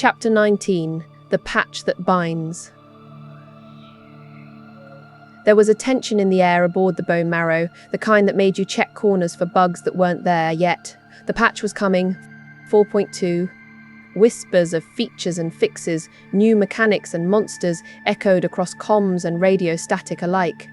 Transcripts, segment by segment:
Chapter 19. The Patch That Binds. There was a tension in the air aboard the Bone Marrow, the kind that made you check corners for bugs that weren't there yet. The patch was coming. 4.2. Whispers of features and fixes, new mechanics and monsters echoed across comms and radio static alike.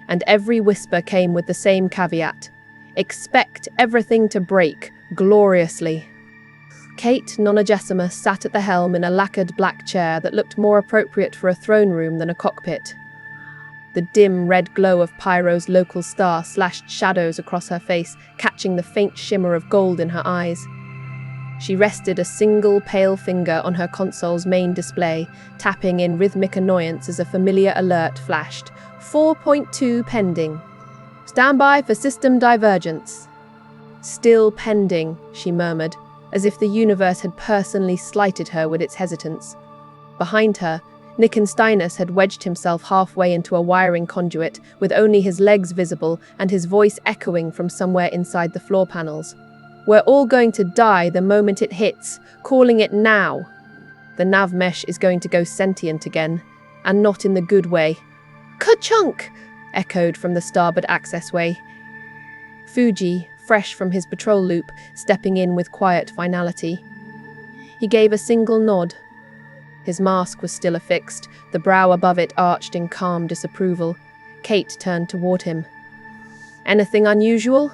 And every whisper came with the same caveat. Expect everything to break, gloriously. Kate Nonagesimus sat at the helm in a lacquered black chair that looked more appropriate for a throne room than a cockpit. The dim red glow of Pyro's local star slashed shadows across her face, catching the faint shimmer of gold in her eyes. She rested a single pale finger on her console's main display, tapping in rhythmic annoyance as a familiar alert flashed. 4.2 pending. Stand by for system divergence. Still pending, she murmured, as if the universe had personally slighted her with its hesitance. Behind her, Nickensteinus had wedged himself halfway into a wiring conduit, with only his legs visible and his voice echoing from somewhere inside the floor panels. We're all going to die the moment it hits, calling it now. The nav mesh is going to go sentient again, and not in the good way. Ka-chunk! Echoed from the starboard accessway. Fuji, fresh from his patrol loop, stepping in with quiet finality. He gave a single nod. His mask was still affixed, the brow above it arched in calm disapproval. Kate turned toward him. Anything unusual?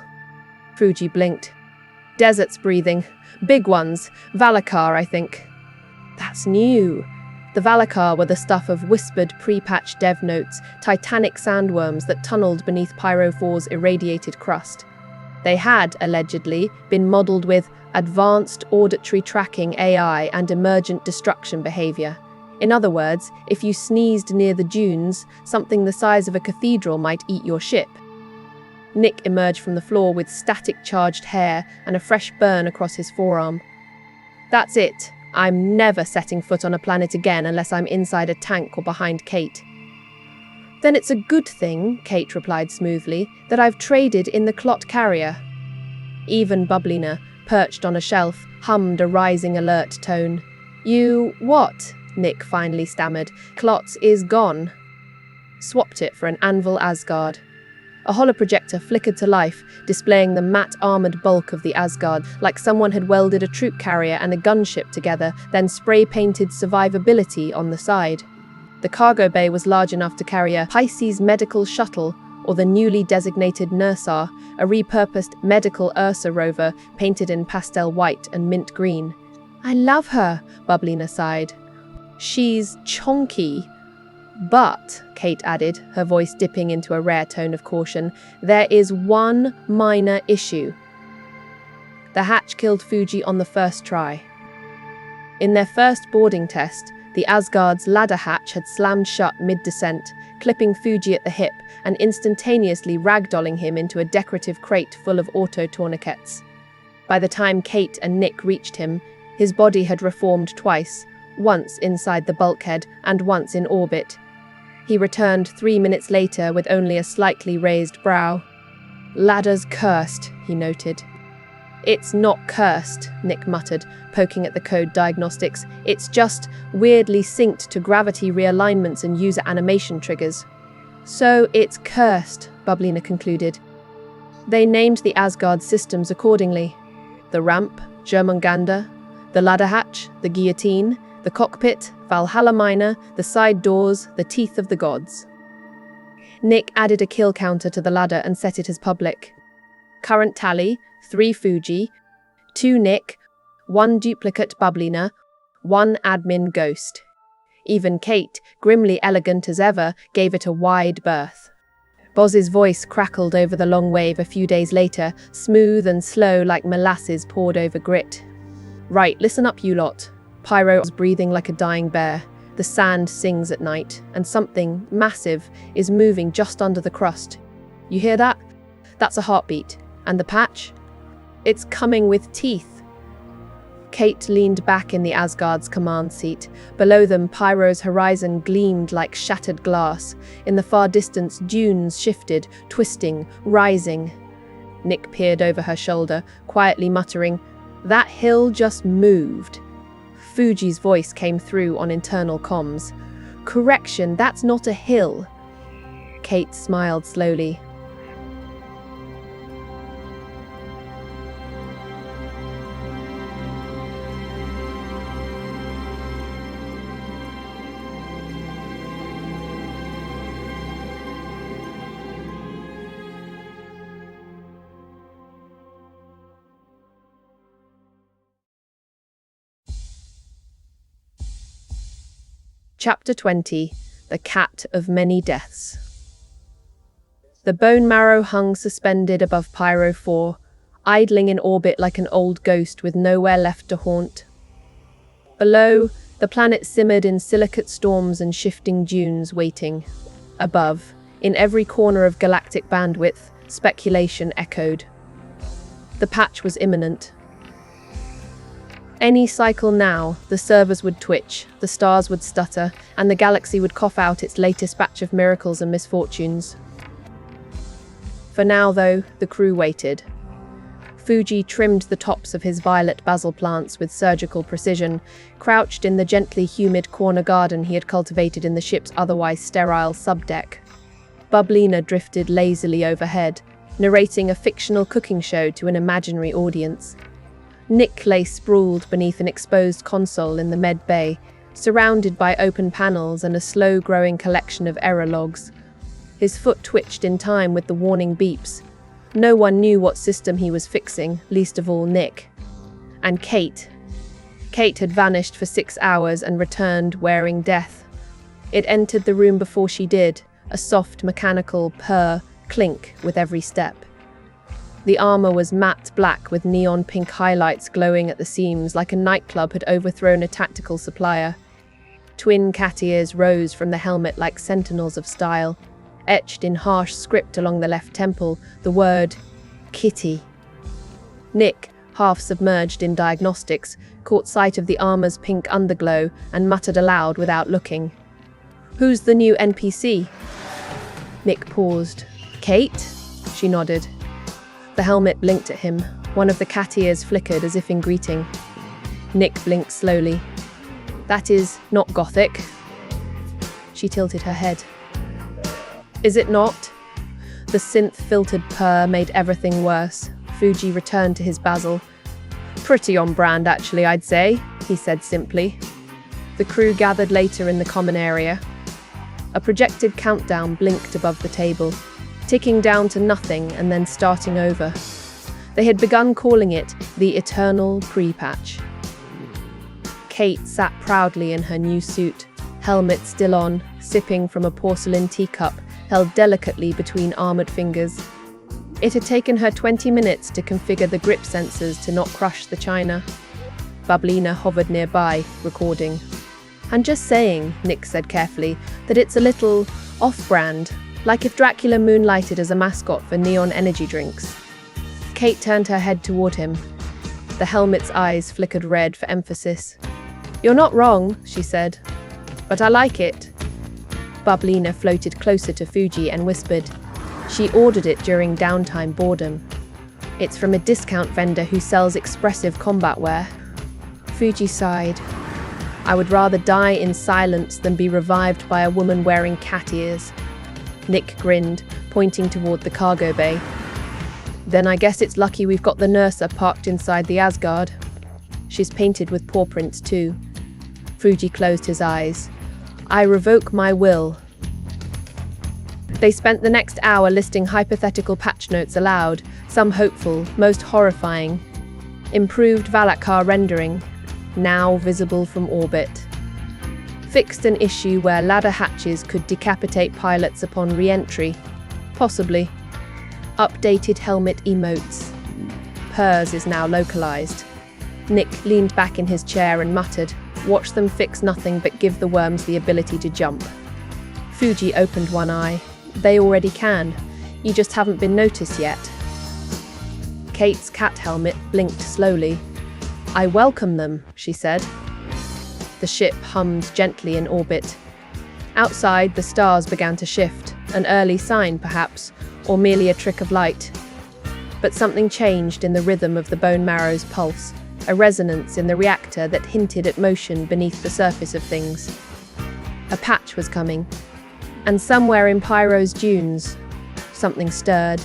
Fuji blinked. Deserts breathing. Big ones. Valakar, I think. That's new. The Valakar were the stuff of whispered pre-patch dev notes, titanic sandworms that tunneled beneath Pyro 4's irradiated crust. They had, allegedly, been modelled with advanced auditory tracking AI and emergent destruction behaviour. In other words, if you sneezed near the dunes, something the size of a cathedral might eat your ship. Nick emerged from the floor with static-charged hair and a fresh burn across his forearm. That's it. I'm never setting foot on a planet again unless I'm inside a tank or behind Kate. Then it's a good thing, Kate replied smoothly, that I've traded in the clot carrier. Even Bubblina, perched on a shelf, hummed a rising alert tone. You what? Nick finally stammered. Clots is gone. Swapped it for an Anvil Asgard. A holoprojector flickered to life, displaying the matte-armoured bulk of the Asgard, like someone had welded a troop carrier and a gunship together, then spray-painted survivability on the side. The cargo bay was large enough to carry a Pisces medical shuttle, or the newly designated Nursar, a repurposed medical Ursa rover painted in pastel white and mint green. I love her, Bubblina sighed. She's chonky. But, Kate added, her voice dipping into a rare tone of caution, there is one minor issue. The hatch killed Fuji on the first try. In their first boarding test, the Asgard's ladder hatch had slammed shut mid-descent, clipping Fuji at the hip and instantaneously ragdolling him into a decorative crate full of auto-tourniquets. By the time Kate and Nick reached him, his body had reformed twice, once inside the bulkhead and once in orbit. He returned 3 minutes later with only a slightly raised brow. Ladder's cursed, he noted. It's not cursed, Nick muttered, poking at the code diagnostics. It's just weirdly synced to gravity realignments and user animation triggers. So it's cursed, Bubblina concluded. They named the Asgard systems accordingly. The ramp, Jörmungandr, the ladder hatch, the guillotine, the cockpit, Valhalla Minor, the side doors, the teeth of the gods. Nick added a kill counter to the ladder and set it as public. Current tally, 3 Fuji, 2 Nick, 1 duplicate Bubblina, 1 admin ghost. Even Kate, grimly elegant as ever, gave it a wide berth. Boz's voice crackled over the long wave a few days later, smooth and slow like molasses poured over grit. Right, listen up, you lot. Pyro was breathing like a dying bear. The sand sings at night, and something massive is moving just under the crust. You hear that? That's a heartbeat. And the patch? It's coming with teeth. Kate leaned back in the Asgard's command seat. Below them, Pyro's horizon gleamed like shattered glass. In the far distance, dunes shifted, twisting, rising. Nick peered over her shoulder, quietly muttering, "That hill just moved." Fuji's voice came through on internal comms. "Correction, that's not a hill." Kate smiled slowly. Chapter 20. The Cat of Many Deaths. The bone marrow hung suspended above Pyro 4, idling in orbit like an old ghost with nowhere left to haunt. Below, the planet simmered in silicate storms and shifting dunes waiting. Above, in every corner of galactic bandwidth, speculation echoed. The patch was imminent. Any cycle now, the servers would twitch, the stars would stutter, and the galaxy would cough out its latest batch of miracles and misfortunes. For now, though, the crew waited. Fuji trimmed the tops of his violet basil plants with surgical precision, crouched in the gently humid corner garden he had cultivated in the ship's otherwise sterile subdeck. Bublina drifted lazily overhead, narrating a fictional cooking show to an imaginary audience. Nick lay sprawled beneath an exposed console in the med bay, surrounded by open panels and a slow-growing collection of error logs. His foot twitched in time with the warning beeps. No one knew what system he was fixing, least of all Nick. And Kate. Kate had vanished for 6 hours and returned wearing death. It entered the room before she did, a soft mechanical purr clink with every step. The armor was matte black with neon pink highlights glowing at the seams like a nightclub had overthrown a tactical supplier. Twin cat ears rose from the helmet like sentinels of style. Etched in harsh script along the left temple, the word Kitty. Nick, half submerged in diagnostics, caught sight of the armor's pink underglow and muttered aloud without looking. "Who's the new NPC?" Nick paused. "Kate?" She nodded. The helmet blinked at him. One of the cat ears flickered as if in greeting. Nick blinked slowly. "That is not Gothic." She tilted her head. "Is it not?" The synth-filtered purr made everything worse. Fuji returned to his basil. "Pretty on brand, actually, I'd say," he said simply. The crew gathered later in the common area. A projected countdown blinked above the table, ticking down to nothing and then starting over. They had begun calling it the Eternal Pre-Patch. Kate sat proudly in her new suit, helmet still on, sipping from a porcelain teacup held delicately between armored fingers. It had taken her 20 minutes to configure the grip sensors to not crush the china. Bublina hovered nearby, recording. "I'm just saying," Nick said carefully, "that it's a little off-brand, like if Dracula moonlighted as a mascot for neon energy drinks." Kate turned her head toward him. The helmet's eyes flickered red for emphasis. "You're not wrong," she said, "but I like it." Bublina floated closer to Fuji and whispered. She ordered it during downtime boredom. "It's from a discount vendor who sells expressive combat wear." Fuji sighed. "I would rather die in silence than be revived by a woman wearing cat ears." Nick grinned, pointing toward the cargo bay. "Then I guess it's lucky we've got the Nurser parked inside the Asgard. She's painted with paw prints too." Fuji closed his eyes. "I revoke my will." They spent the next hour listing hypothetical patch notes aloud, some hopeful, most horrifying. Improved Valakar rendering, now visible from orbit. Fixed an issue where ladder hatches could decapitate pilots upon re-entry. Possibly. Updated helmet emotes. Purrs is now localized. Nick leaned back in his chair and muttered, "Watch them fix nothing but give the worms the ability to jump." Fuji opened one eye. "They already can. You just haven't been noticed yet." Kate's cat helmet blinked slowly. "I welcome them," she said. The ship hummed gently in orbit. Outside, the stars began to shift, an early sign perhaps, or merely a trick of light. But something changed in the rhythm of the bone marrow's pulse. a resonance in the reactor that hinted at motion beneath the surface of things. A patch was coming, and somewhere in Pyro's dunes, something stirred.